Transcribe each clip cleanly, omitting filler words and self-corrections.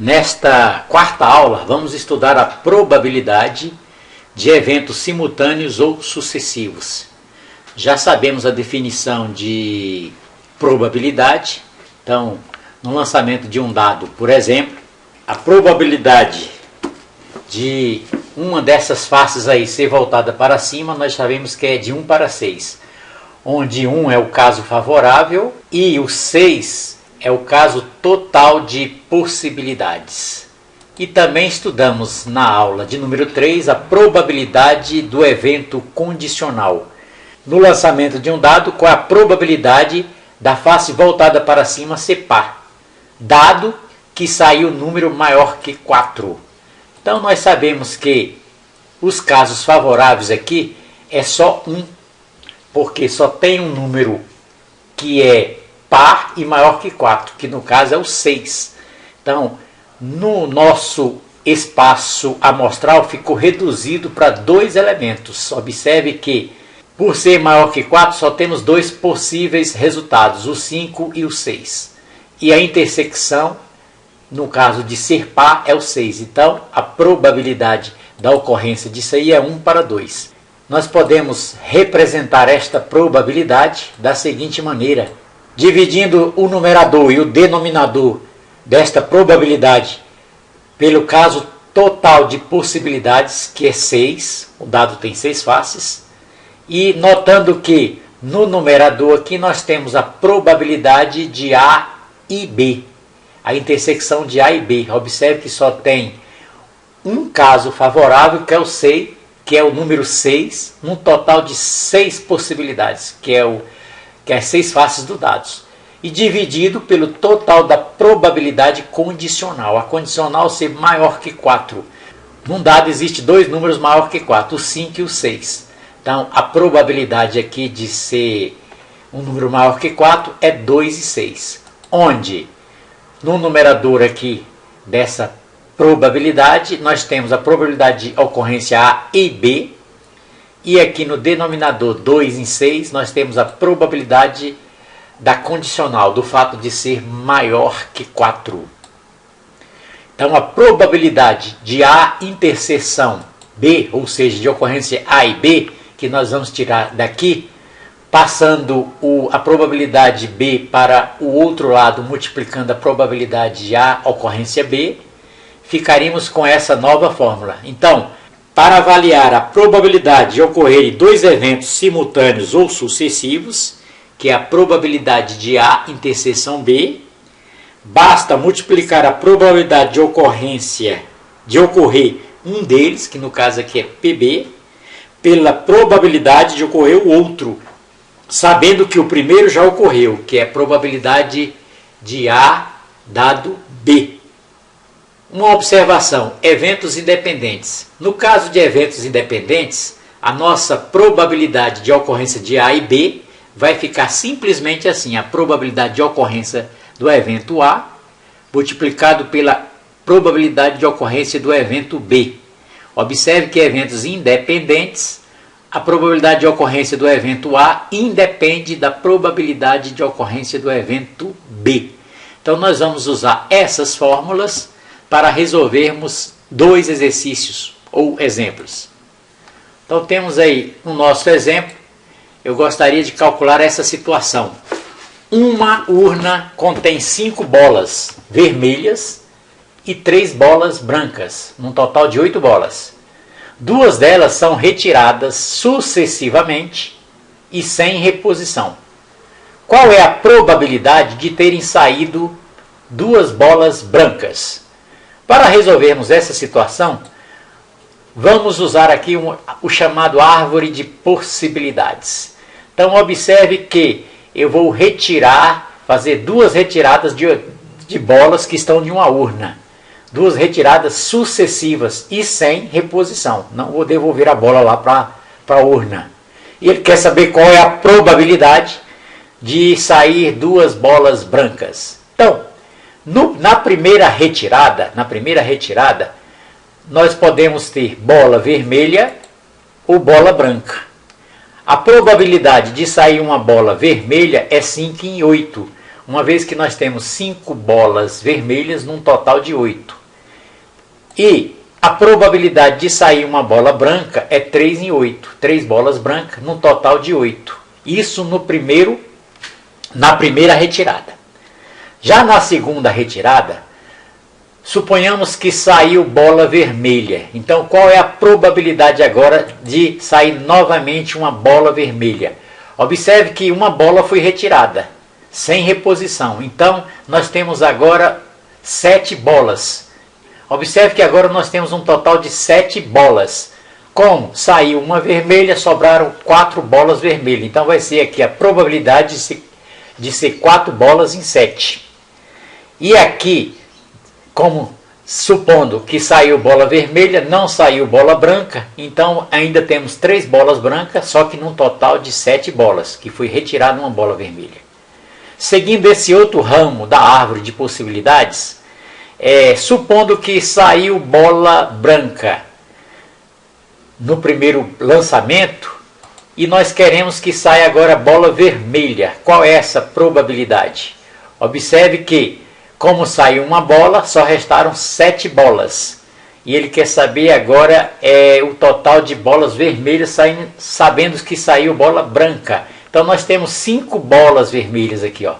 Nesta quarta aula, vamos estudar a probabilidade de eventos simultâneos ou sucessivos. Já sabemos a definição de probabilidade. Então, no lançamento de um dado, por exemplo, a probabilidade de uma dessas faces aí ser voltada para cima, nós sabemos que é de 1 para 6, onde 1 é o caso favorável e o 6 é o caso total de possibilidades. E também estudamos na aula de número 3 a probabilidade do evento condicional. No lançamento de um dado, qual é a probabilidade da face voltada para cima ser par, dado que saiu um número maior que 4. Então nós sabemos que os casos favoráveis aqui é só 1, porque só tem um número que é par e maior que 4, que no caso é o 6. Então, no nosso espaço amostral ficou reduzido para 2 elementos. Observe que, por ser maior que 4, só temos 2 possíveis resultados, o 5 e o 6. E a intersecção, no caso de ser par, é o 6. Então, a probabilidade da ocorrência disso aí é 1 para 2. Nós podemos representar esta probabilidade da seguinte maneira: dividindo o numerador e o denominador desta probabilidade pelo caso total de possibilidades, que é 6, o dado tem 6 faces, e notando que no numerador aqui nós temos a probabilidade de A e B, a intersecção de A e B. Observe que só tem um caso favorável, que é o 6, que é o número 6, num total de 6 possibilidades, que é as 6 faces do dado, e dividido pelo total da probabilidade condicional, a condicional ser maior que 4. Num dado existe 2 números maior que 4, o 5 e o 6. Então a probabilidade aqui de ser um número maior que 4 é 2 e 6, onde no numerador aqui dessa probabilidade nós temos a probabilidade de ocorrência A e B, e aqui no denominador 2 em 6 nós temos a probabilidade da condicional, do fato de ser maior que 4. Então a probabilidade de A interseção B, ou seja, de ocorrência A e B, que nós vamos tirar daqui, passando a probabilidade B para o outro lado, multiplicando a probabilidade de A ocorrência B, ficaríamos com essa nova fórmula. Então, para avaliar a probabilidade de ocorrerem 2 eventos simultâneos ou sucessivos, que é a probabilidade de A interseção B, basta multiplicar a probabilidade de ocorrência de ocorrer um deles, que no caso aqui é PB, pela probabilidade de ocorrer o outro, sabendo que o primeiro já ocorreu, que é a probabilidade de A dado B. Uma observação: eventos independentes. No caso de eventos independentes, a nossa probabilidade de ocorrência de A e B vai ficar simplesmente assim: a probabilidade de ocorrência do evento A multiplicado pela probabilidade de ocorrência do evento B. Observe que eventos independentes, a probabilidade de ocorrência do evento A independe da probabilidade de ocorrência do evento B. Então nós vamos usar essas fórmulas para resolvermos 2 exercícios ou exemplos. Então temos aí no nosso exemplo, eu gostaria de calcular essa situação. Uma urna contém 5 bolas vermelhas e 3 bolas brancas, num total de 8 bolas. 2 delas são retiradas sucessivamente e sem reposição. Qual é a probabilidade de terem saído 2 bolas brancas? Para resolvermos essa situação, vamos usar aqui o chamado árvore de possibilidades. Então observe que eu vou fazer 2 retiradas de bolas que estão de uma urna. 2 retiradas sucessivas e sem reposição. Não vou devolver a bola lá para a urna. E ele quer saber qual é a probabilidade de sair 2 bolas brancas. Então, na primeira retirada, nós podemos ter bola vermelha ou bola branca. A probabilidade de sair uma bola vermelha é 5 em 8, uma vez que nós temos 5 bolas vermelhas num total de 8. E a probabilidade de sair uma bola branca é 3 em 8. 3 bolas brancas num total de 8. Isso na primeira retirada. Já na segunda retirada, suponhamos que saiu bola vermelha. Então, qual é a probabilidade agora de sair novamente uma bola vermelha? Observe que uma bola foi retirada, sem reposição. Então, nós temos agora 7 bolas. Observe que agora nós temos um total de 7 bolas. Como saiu uma vermelha, sobraram 4 bolas vermelhas. Então, vai ser aqui a probabilidade de ser 4 bolas em 7. E aqui, como supondo que saiu bola vermelha, não saiu bola branca, então ainda temos 3 bolas brancas, só que num total de 7 bolas, que foi retirada uma bola vermelha. Seguindo esse outro ramo da árvore de possibilidades, supondo que saiu bola branca no primeiro lançamento, e nós queremos que saia agora bola vermelha. Qual é essa probabilidade? Observe que, como saiu uma bola, só restaram 7 bolas. E ele quer saber agora o total de bolas vermelhas, sabendo que saiu bola branca. Então nós temos 5 bolas vermelhas aqui, ó.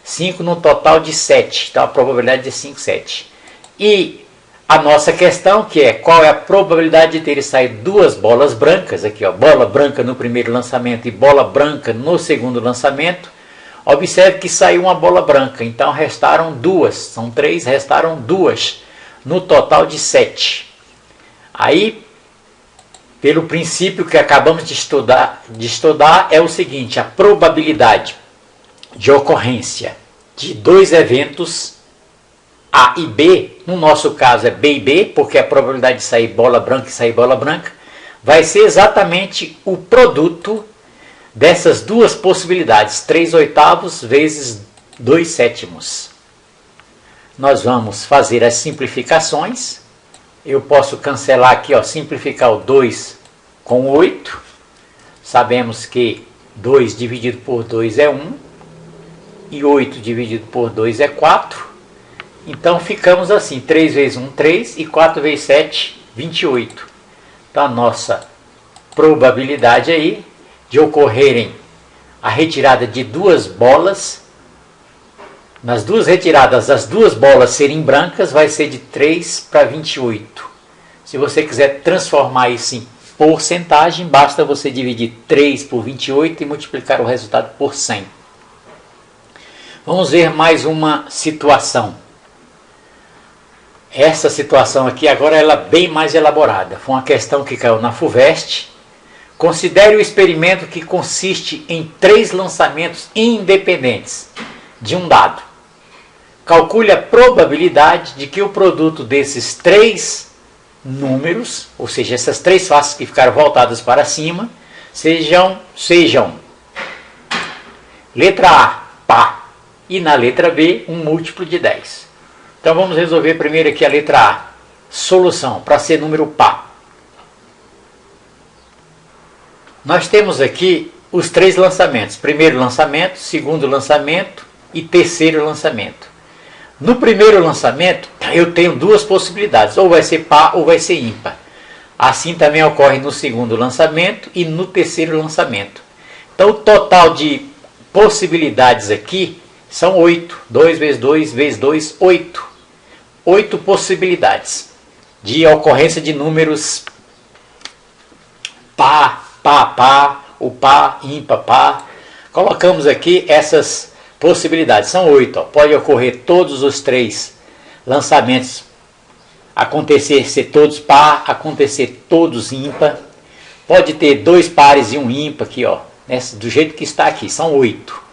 5 no total de 7. Então a probabilidade é 5, 7. E a nossa questão, que é qual é a probabilidade de ter saído 2 bolas brancas, aqui, ó, bola branca no primeiro lançamento e bola branca no segundo lançamento. Observe que saiu uma bola branca, então restaram 2, são 3, restaram 2, no total de 7. Aí, pelo princípio que acabamos de estudar é o seguinte: a probabilidade de ocorrência de 2 eventos A e B, no nosso caso é B e B, porque a probabilidade de sair bola branca e sair bola branca, vai ser exatamente o produto dessas duas possibilidades, 3/8 vezes 2/7. Nós vamos fazer as simplificações. Eu posso cancelar aqui, ó, simplificar o 2 com 8. Sabemos que 2 dividido por 2 é 1. E 8 dividido por 2 é 4. Então ficamos assim, 3 vezes 1, 3, e 4 vezes 7, 28. Então a nossa probabilidade aí de ocorrerem a retirada de 2 bolas, nas 2 retiradas as 2 bolas serem brancas, vai ser de 3 para 28. Se você quiser transformar isso em porcentagem, basta você dividir 3 por 28 e multiplicar o resultado por 100. Vamos ver mais uma situação. Essa situação aqui agora ela é bem mais elaborada. Foi uma questão que caiu na FUVEST. Considere o experimento que consiste em 3 lançamentos independentes de um dado. Calcule a probabilidade de que o produto desses 3 números, ou seja, essas 3 faces que ficaram voltadas para cima, sejam letra A, pá, e na letra B, um múltiplo de 10. Então vamos resolver primeiro aqui a letra A. Solução, para ser número pá. Nós temos aqui os 3 lançamentos. Primeiro lançamento, segundo lançamento e terceiro lançamento. No primeiro lançamento, eu tenho 2 possibilidades. Ou vai ser pá ou vai ser ímpar. Assim também ocorre no segundo lançamento e no terceiro lançamento. Então o total de possibilidades aqui são 8. 2 vezes 2 vezes 2, 8. 8 possibilidades de ocorrência de números pá, pá, pá, o pá, ímpar, pá. Colocamos aqui essas possibilidades. São 8. Ó. Pode ocorrer todos os 3 lançamentos, acontecer ser todos pá, acontecer todos ímpar. Pode ter 2 pares e um ímpar aqui, ó, do jeito que está aqui. São 8.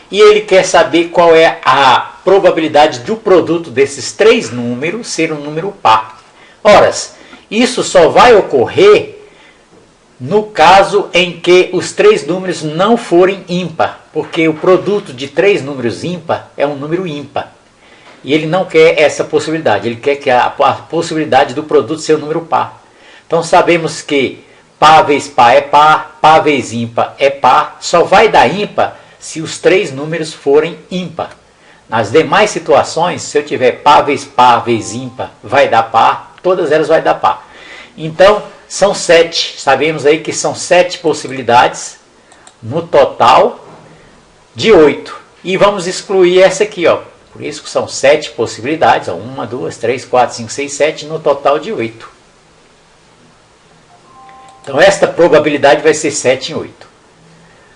E ele quer saber qual é a probabilidade do produto desses 3 números ser um número par. Ora, isso só vai ocorrer no caso em que os 3 números não forem ímpar, porque o produto de 3 números ímpar é um número ímpar. E ele não quer essa possibilidade, ele quer que a possibilidade do produto ser um número par. Então sabemos que pá vezes pá é par, pá vezes ímpar é par, só vai dar ímpar se os 3 números forem ímpar. Nas demais situações, se eu tiver par vezes ímpar, vai dar par, todas elas vai dar par. Então, são 7. Sabemos aí que são 7 possibilidades no total de 8. E vamos excluir essa aqui, ó. Por isso que são 7 possibilidades. Ó, 1, 2, 3, 4, 5, 6, 7, no total de 8. Então, esta probabilidade vai ser 7 em 8.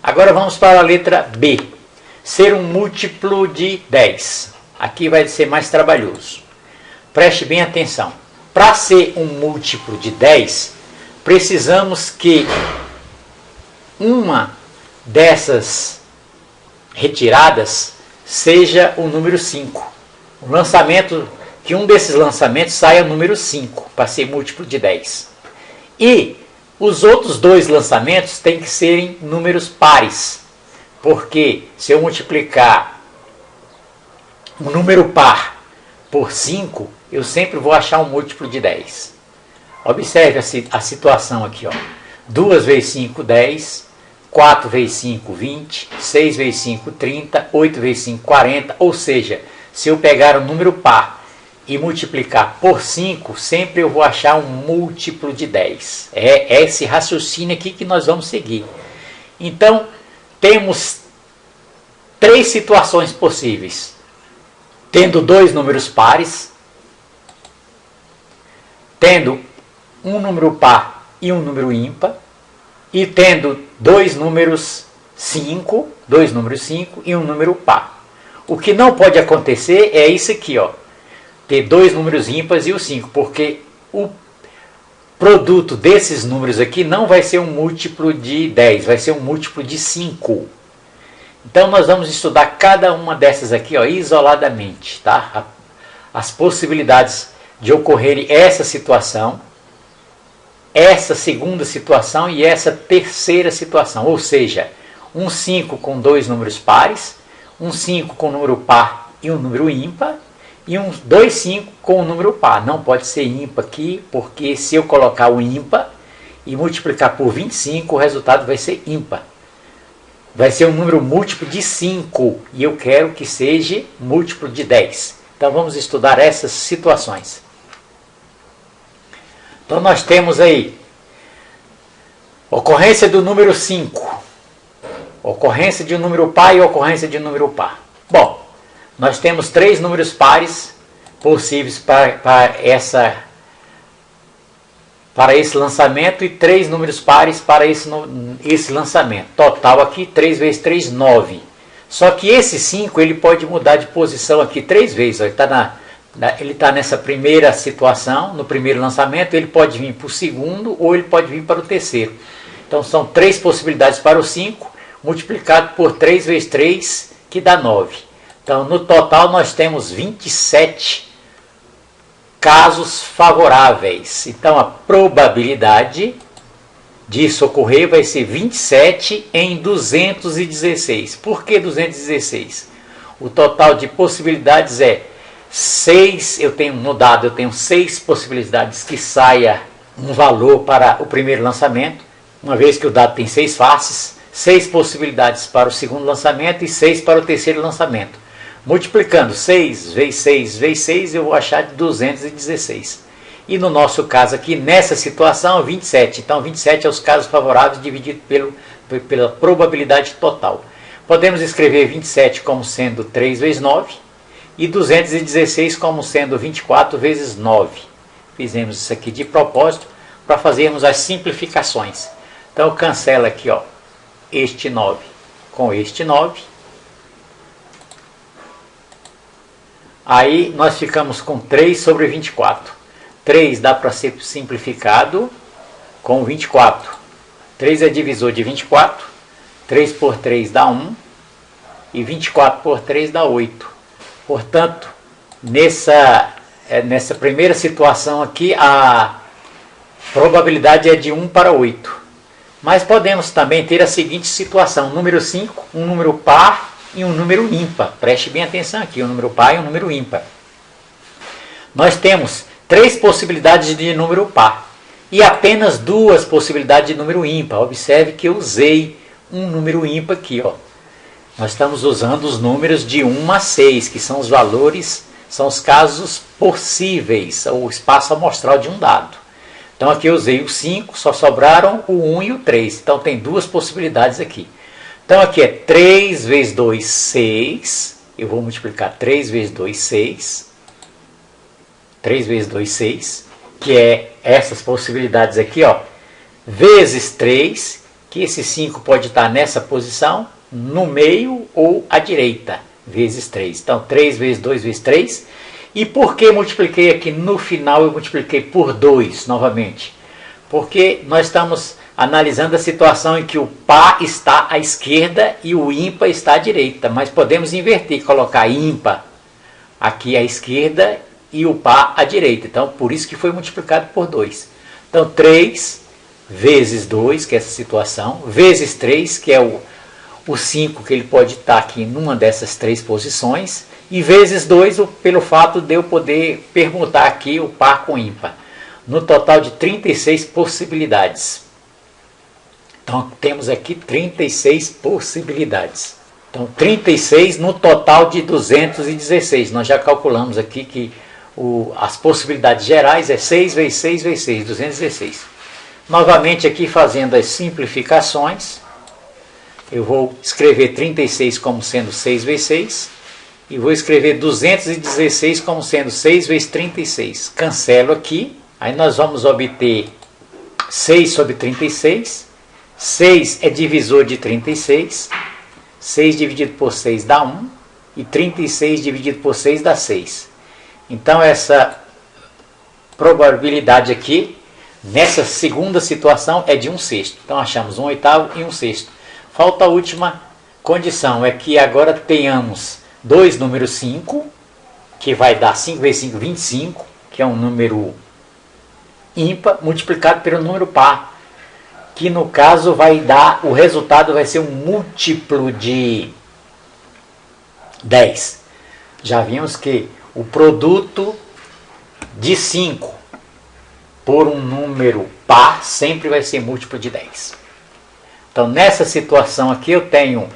Agora vamos para a letra B. Ser um múltiplo de 10. Aqui vai ser mais trabalhoso. Preste bem atenção. Para ser um múltiplo de 10, precisamos que uma dessas retiradas seja o número 5. O lançamento, que um desses lançamentos saia o número 5, para ser múltiplo de 10. E os outros dois lançamentos têm que serem números pares. Porque se eu multiplicar um número par por 5, eu sempre vou achar um múltiplo de 10. Observe a situação aqui. Ó. 2 vezes 5, 10. 4 vezes 5, 20. 6 vezes 5, 30. 8 vezes 5, 40. Ou seja, se eu pegar um número par e multiplicar por 5, sempre eu vou achar um múltiplo de 10. É esse raciocínio aqui que nós vamos seguir. Então, temos 3 situações possíveis. Tendo 2 números pares, tendo um número par e um número ímpar, e tendo 2 números 5 e um número par. O que não pode acontecer é isso aqui, ó. Ter 2 números ímpares e o 5, porque o produto desses números aqui não vai ser um múltiplo de 10, vai ser um múltiplo de 5. Então nós vamos estudar cada uma dessas aqui, ó, isoladamente, tá? As possibilidades de ocorrer essa situação, essa segunda situação e essa terceira situação. Ou seja, um 5 com 2 números pares, um 5 com número par e um número ímpar, e um 2, 5 com um número par. Não pode ser ímpar aqui, porque se eu colocar o ímpar e multiplicar por 25, o resultado vai ser ímpar. Vai ser um número múltiplo de 5 e eu quero que seja múltiplo de 10. Então vamos estudar essas situações. Então nós temos aí ocorrência do número 5, ocorrência de um número par e ocorrência de um número par. Bom, nós temos 3 números pares possíveis para esse lançamento e 3 números pares para esse lançamento. Total aqui, 3 vezes 3, 9. Só que esse 5 ele pode mudar de posição aqui 3 vezes. Ó, ele está nessa primeira situação, no primeiro lançamento, ele pode vir para o segundo ou ele pode vir para o terceiro. Então são 3 possibilidades para o 5, multiplicado por 3 vezes 3, que dá 9. Então no total nós temos 27 casos favoráveis. Então a probabilidade disso ocorrer vai ser 27 em 216. Por que 216? O total de possibilidades é 6, no dado eu tenho 6 possibilidades que saia um valor para o primeiro lançamento, uma vez que o dado tem 6 faces, 6 possibilidades para o segundo lançamento e 6 para o terceiro lançamento. Multiplicando 6 vezes 6 vezes 6, eu vou achar de 216. E no nosso caso aqui, nessa situação, 27. Então 27 é os casos favoráveis dividido pela probabilidade total. Podemos escrever 27 como sendo 3 vezes 9 e 216 como sendo 24 vezes 9. Fizemos isso aqui de propósito para fazermos as simplificações. Então eu cancelo aqui, ó, este 9 com este 9. Aí nós ficamos com 3 sobre 24. 3 dá para ser simplificado com 24. 3 é divisor de 24. 3 por 3 dá 1. E 24 por 3 dá 8. Portanto, nessa primeira situação aqui, a probabilidade é de 1 para 8. Mas podemos também ter a seguinte situação. Número 5, um número par e um número ímpar. Preste bem atenção aqui, um número par e um número ímpar. Nós temos 3 possibilidades de número par e apenas 2 possibilidades de número ímpar. Observe que eu usei um número ímpar aqui, ó. Nós estamos usando os números de 1 a 6, que são os valores, são os casos possíveis, o espaço amostral de um dado. Então aqui eu usei o 5, só sobraram o 1 e o 3. Então tem duas possibilidades aqui. Então aqui é 3 vezes 2, 6. Eu vou multiplicar 3 vezes 2, 6. 3 vezes 2, 6. Que é essas possibilidades aqui, ó. Vezes 3, que esse 5 pode estar nessa posição, no meio ou à direita. Vezes 3. Então 3 vezes 2 vezes 3. E por que multipliquei aqui no final, eu multipliquei por 2 novamente? Porque nós estamos analisando a situação em que o par está à esquerda e o ímpar está à direita. Mas podemos inverter, colocar ímpar aqui à esquerda e o par à direita. Então, por isso que foi multiplicado por 2. Então, 3 vezes 2, que é essa situação, vezes 3, que é o 5, que ele pode estar aqui numa dessas três posições, e vezes 2 pelo fato de eu poder permutar aqui o par com ímpar. No total de 36 possibilidades. Então temos aqui 36 possibilidades. Então 36 no total de 216. Nós já calculamos aqui que as possibilidades gerais é 6 vezes 6 vezes 6, 216. Novamente aqui fazendo as simplificações. Eu vou escrever 36 como sendo 6 vezes 6. E vou escrever 216 como sendo 6 vezes 36. Cancelo aqui. Aí nós vamos obter 6 sobre 36. 6 é divisor de 36. 6 dividido por 6 dá 1. E 36 dividido por 6 dá 6. Então essa probabilidade aqui, nessa segunda situação, é de 1/6. Então achamos 1/8 e 1/6. Falta a última condição, é que agora tenhamos dois números 5, que vai dar 5 vezes 5, 25, que é um número ímpar, multiplicado pelo número par, que no caso vai dar, o resultado vai ser um múltiplo de 10. Já vimos que o produto de 5 por um número par sempre vai ser múltiplo de 10. Então nessa situação aqui eu tenho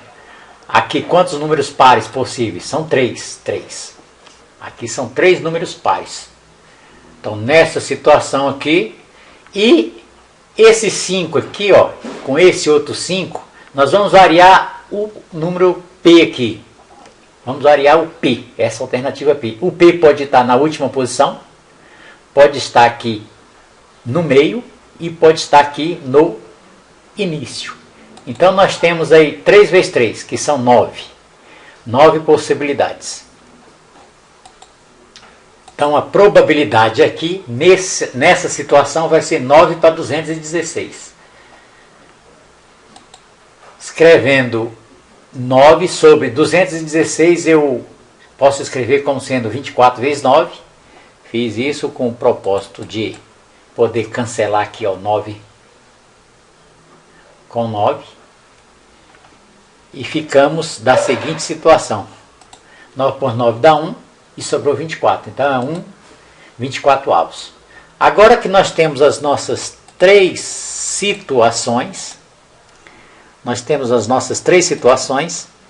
aqui quantos números pares possíveis? São 3. Aqui são 3 números pares. Então nessa situação aqui, e esse 5 aqui, ó, com esse outro 5, nós vamos variar o número P aqui. Vamos variar o P, essa alternativa P. O P pode estar na última posição, pode estar aqui no meio e pode estar aqui no início. Então nós temos aí 3 vezes 3, que são 9. 9 possibilidades. Então a probabilidade aqui, nessa situação, vai ser 9 para 216. Escrevendo 9 sobre 216, eu posso escrever como sendo 24 vezes 9. Fiz isso com o propósito de poder cancelar aqui, ó, 9 com 9. E ficamos da seguinte situação. 9 por 9 dá 1 e sobrou 24. Então é 24 avos. Agora que nós temos as nossas três situações,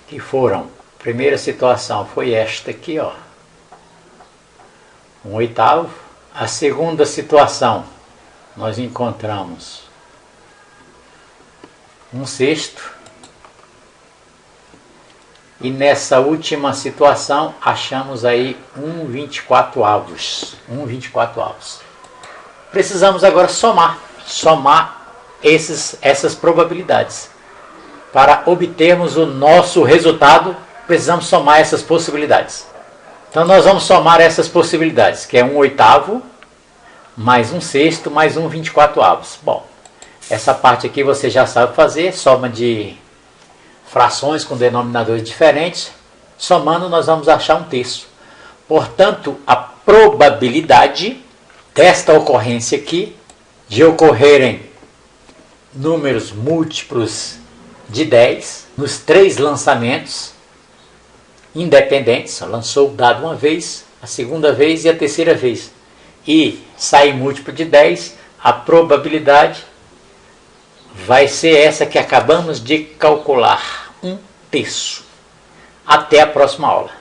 que foram, a primeira situação foi esta aqui, ó, 1/8. A segunda situação, nós encontramos 1/6. E nessa última situação, achamos aí 1/24 avos. Precisamos agora somar essas probabilidades. Para obtermos o nosso resultado, precisamos somar essas possibilidades. Então nós vamos somar essas possibilidades, que é 1/8 mais 1/6 mais 1/24 avos. Bom, essa parte aqui você já sabe fazer, soma de frações com denominadores diferentes. Somando, nós vamos achar 1/3. Portanto, a probabilidade desta ocorrência aqui, de ocorrerem números múltiplos de 10, nos 3 lançamentos independentes, lançou o dado uma vez, a segunda vez e a terceira vez, e sair múltiplo de 10, a probabilidade vai ser essa que acabamos de calcular, 1/3. Até a próxima aula.